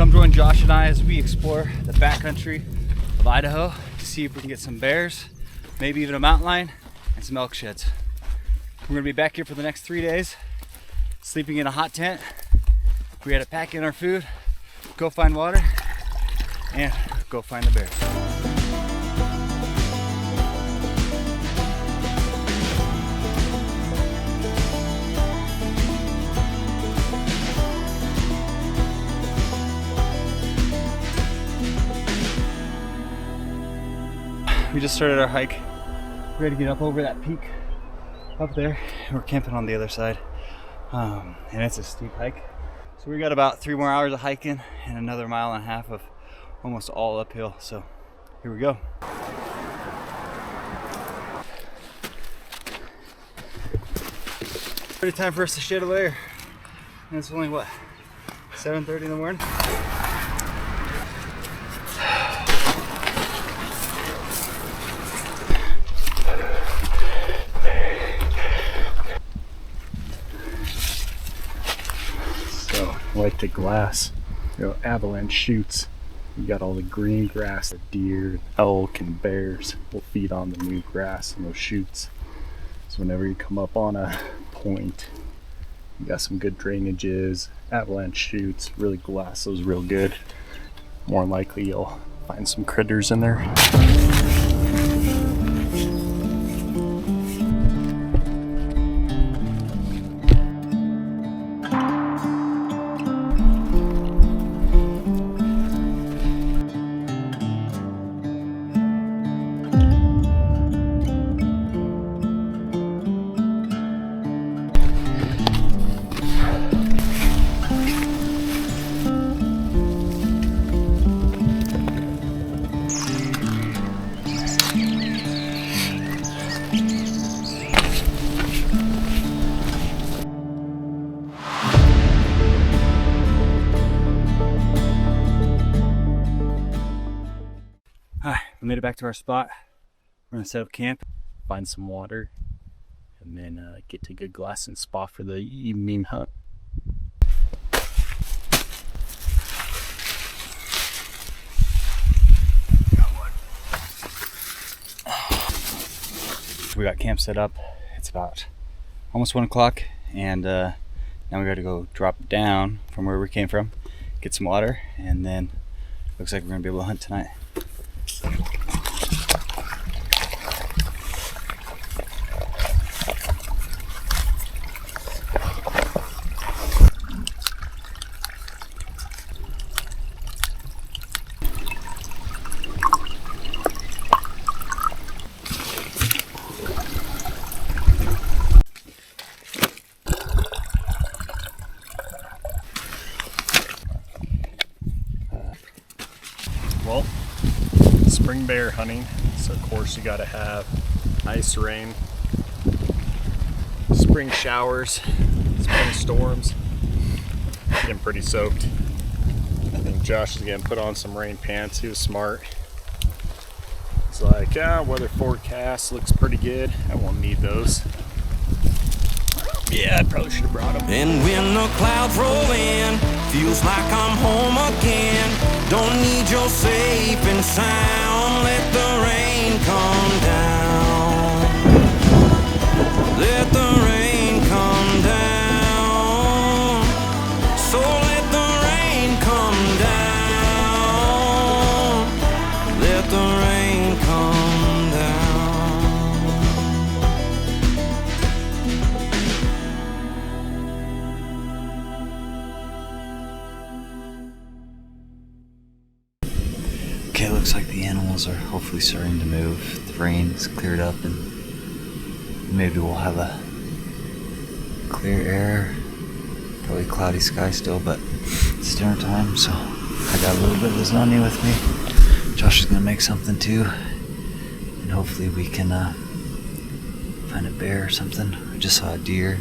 Come join Josh and I as we explore the backcountry of Idaho to see if we can get some bears, maybe even a mountain lion, and some elk sheds. We're gonna be back here for the next 3 days, sleeping in a hot tent. We had to pack in our food, go find water, and go find the bears. We just started our hike. We're ready to get up over that peak up there. We're camping on the other side, and it's a steep hike. So we got about 3 more hours of hiking and another 1.5 miles of almost all uphill. So here we go. Pretty time for us to shed a layer. And it's only what, 7:30 in the morning? Like the glass, avalanche chutes. You got all the green grass. The deer, elk, and bears will feed on the new grass and those chutes. So whenever you come up on a point, you got some good drainages, avalanche chutes, really glass those real good. More than likely you'll find some critters in there. We made it back to our spot. We're gonna set up camp, Find some water, and then get to a good glassing spot for the evening hunt. We got camp set up. It's about almost 1 o'clock, and now we gotta go drop down from where we came from, get some water, and then looks like we're gonna be able to hunt tonight. Well, spring bear hunting, so of course you gotta have ice rain, spring showers, spring storms. Getting pretty soaked. I think Josh is gonna put on some rain pants. He was smart. He's like, weather forecast looks pretty good. I won't need those. Yeah, I probably should have brought them. And when the clouds roll in, feels like I'm home again. Don't need your safe and sound. Let the rain come down. Let the rain come down. So let the rain come down. Let the rain come down. Okay, it looks like the animals are hopefully starting to move. The rain's cleared up and maybe we'll have a clear air. Probably cloudy sky still, but it's dinner time, so I got a little bit of lasagna with me. Josh is gonna make something too, and hopefully we can find a bear or something. I just saw a deer,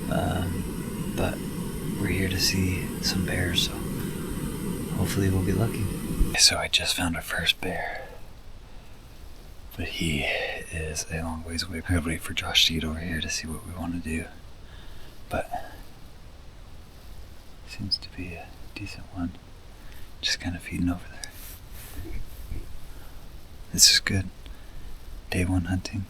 but we're here to see some bears, so hopefully we'll get lucky. So I just found our first bear, but he is a long ways away. I gotta wait for Josh to get over here to see what we want to do, but seems to be a decent one. Just kind of feeding over there. This is good. Day 1 hunting.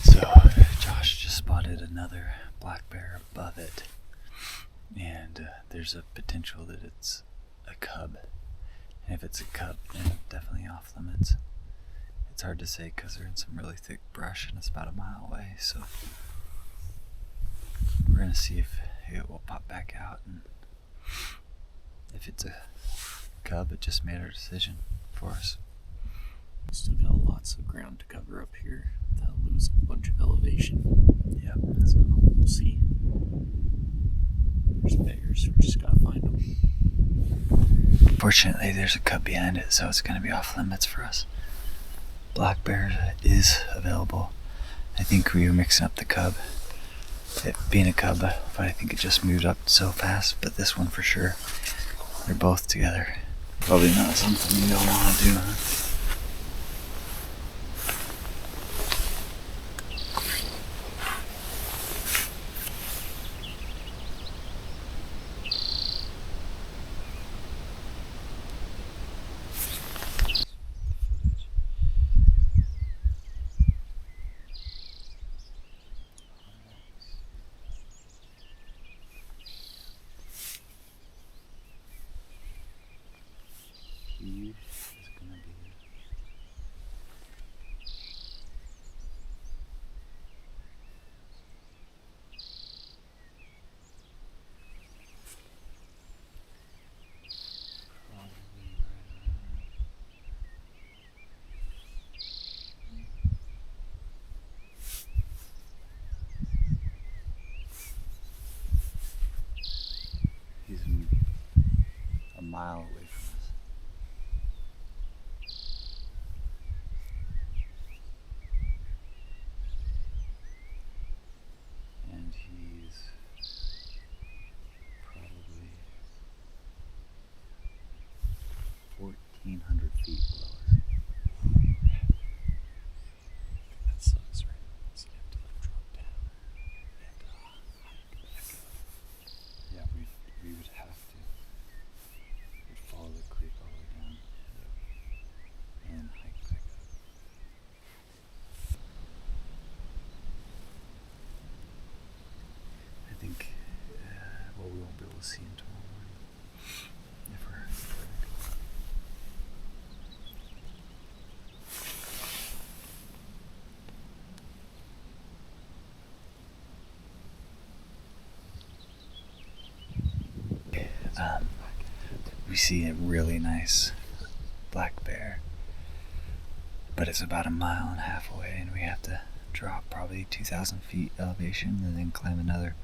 So Josh just spotted another black bear above it, and there's a potential that it's a cub. And if it's a cub, then definitely off limits. It's hard to say because they're in some really thick brush and it's about a mile away. So we're gonna see if it will pop back out, and if it's a cub, it just made our decision for us. Still got lots of ground to cover up here. That'll lose a bunch of elevation. Yep. So we'll see. There's bears. We just gotta find them. Fortunately, there's a cub behind it, so it's gonna be off limits for us. Black bear is available. I think we were mixing up the cub, it being a cub, but I think it just moved up so fast. But this one for sure, they're both together. Probably not something you don't want to do, huh? He is gonna be he's a mile away from us. And he's probably 1,400 feet below us. That sucks, right? So you have to like drop down and hike back up. Yeah, we would have to. We'd follow the creek all the way down and hike back up. I think, well, we won't be able to see him tomorrow morning if we're we see a really nice black bear, but it's about 1.5 miles away, and we have to drop probably 2,000 feet elevation and then climb another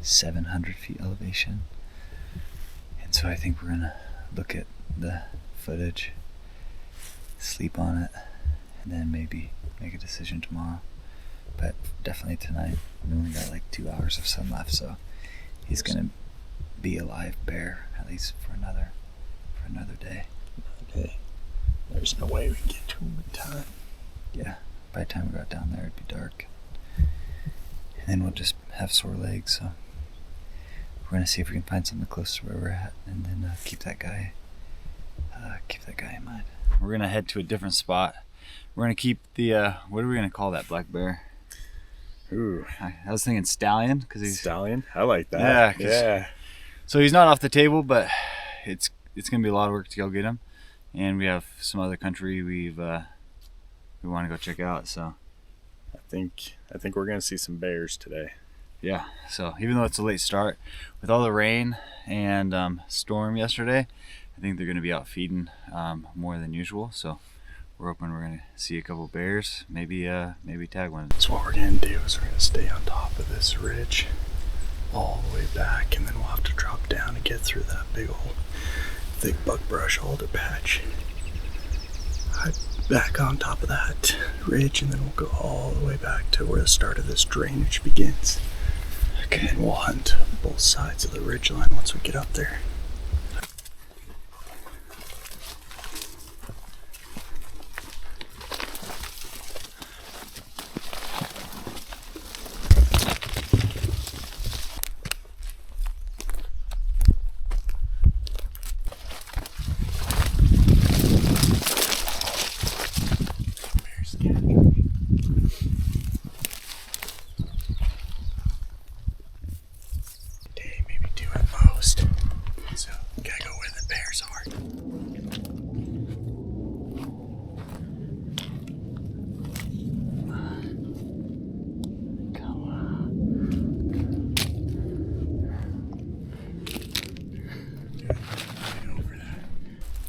700 feet elevation. And so I think we're gonna look at the footage, sleep on it, and then maybe make a decision tomorrow. But definitely tonight. We only got like 2 hours of sun left, so he's gonna be a live bear at least for another day. Okay. There's no way we can get to him in time. Yeah, by the time we got down there, it'd be dark. And then we'll just have sore legs, so we're gonna see if we can find something close to where we're at, and then keep that guy in mind. We're gonna head to a different spot. We're gonna keep the, what are we gonna call that black bear? Ooh. I was thinking stallion, because he's... Stallion? I like that. Yeah, Yeah. So he's not off the table, but it's gonna be a lot of work to go get him. And we have some other country we want to go check out, so I think we're gonna see some bears today. yeah. So even though it's a late start, with all the rain and storm yesterday, I think they're gonna be out feeding more than usual. So we're hoping we're gonna see a couple bears, maybe tag one. So what we're gonna do is we're gonna stay on top of this ridge all the way back, and then we'll have to drop down and get through that big old thick buckbrush alder patch. Back on top of that ridge, and then we'll go all the way back to where the start of this drainage begins. Okay. And we'll hunt both sides of the ridge line once we get up there.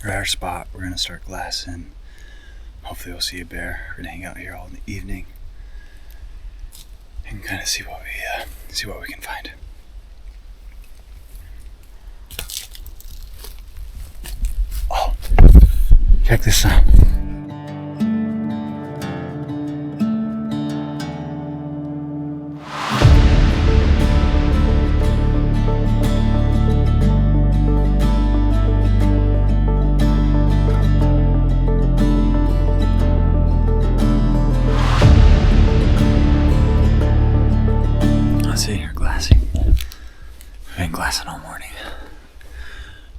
We're at our spot. We're gonna start glassing. Hopefully we'll see a bear. We're gonna hang out here all in the evening and kind of see what we can find. Oh, check this out. Glassing all morning.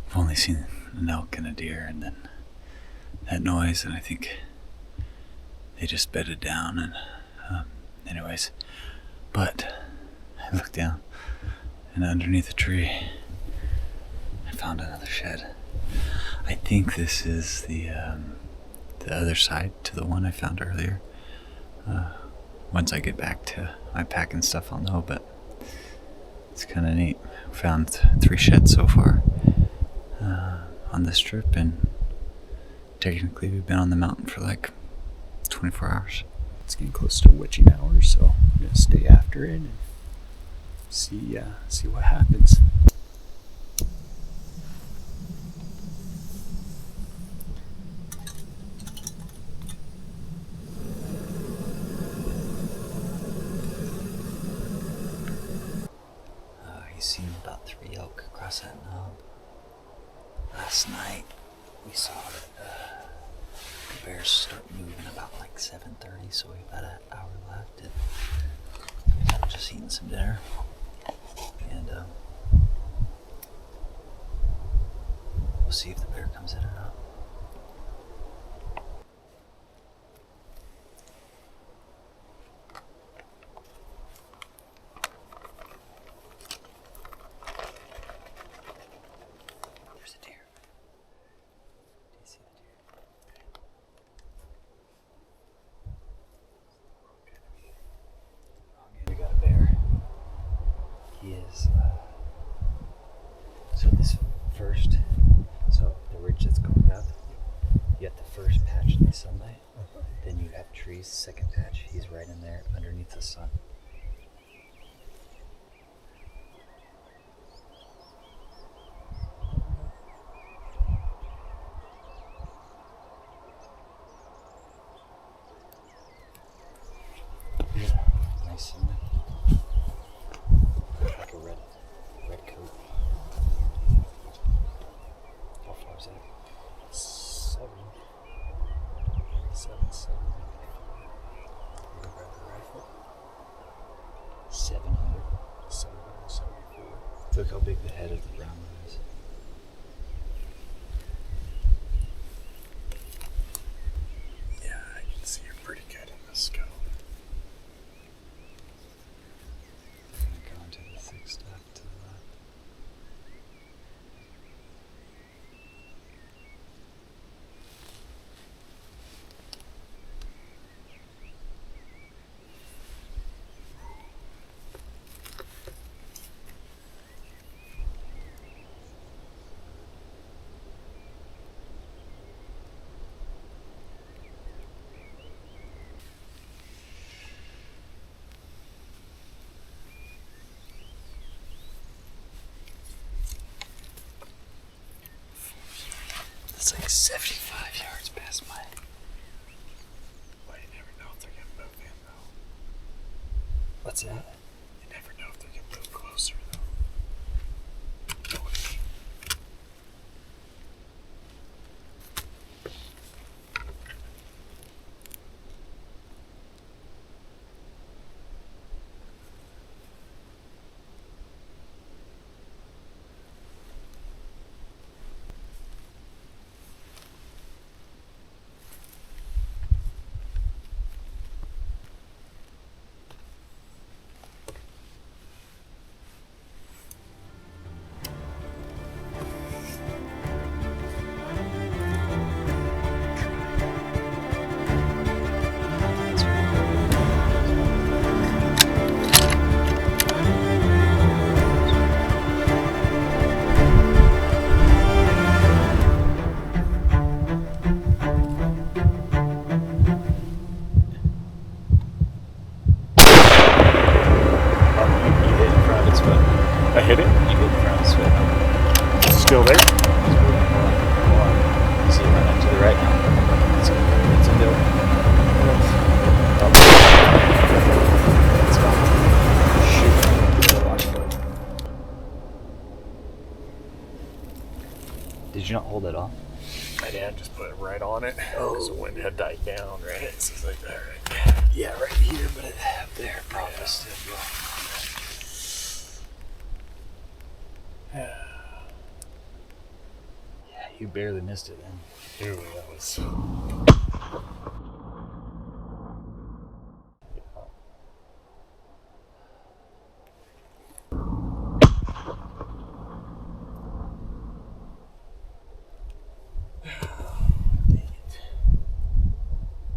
I've only seen an elk and a deer, and then that noise, and I think they just bedded down. And anyways, but I looked down, and underneath a tree, I found another shed. I think this is the other side to the one I found earlier. Once I get back to my packing stuff, I'll know, but it's kind of neat. Found 3 sheds so far on this trip, and technically we've been on the mountain for like 24 hours. It's getting close to witching hours, so I'm gonna stay after it and see what happens. Seen about 3 elk across that knob. Last night we saw that the bears start moving about like 7:30, so we have about an hour left, and I'm just eating some dinner, and we'll see if the bear comes in or not. So the ridge that's going up, you got the first patch in the sunlight, then you have trees, second patch, he's right in there underneath the sun. Yeah, nice sunlight. Like a red coat. How far is that? 7. You gonna grab the rifle? 700. 774. Look how big the head of the brown one is. Yeah, I can see her pretty good in the scope. They're gonna go into the thick stuff to the left. That's like 75 yards past my. Well, you never know if they're gonna move in though. What's that? You never know if they're gonna move closer though. Know what I mean? hit it? You did throw a swim. It's still there? See it running to the right now. It's into it. It's gone. Shoot. Watch for it. Did you not hold it off? I did, just put it right on it. Because the wind had died down, right? So it's like that, right? Yeah, right here, but up there probably still Yeah, you barely missed it then. Ooh, that was...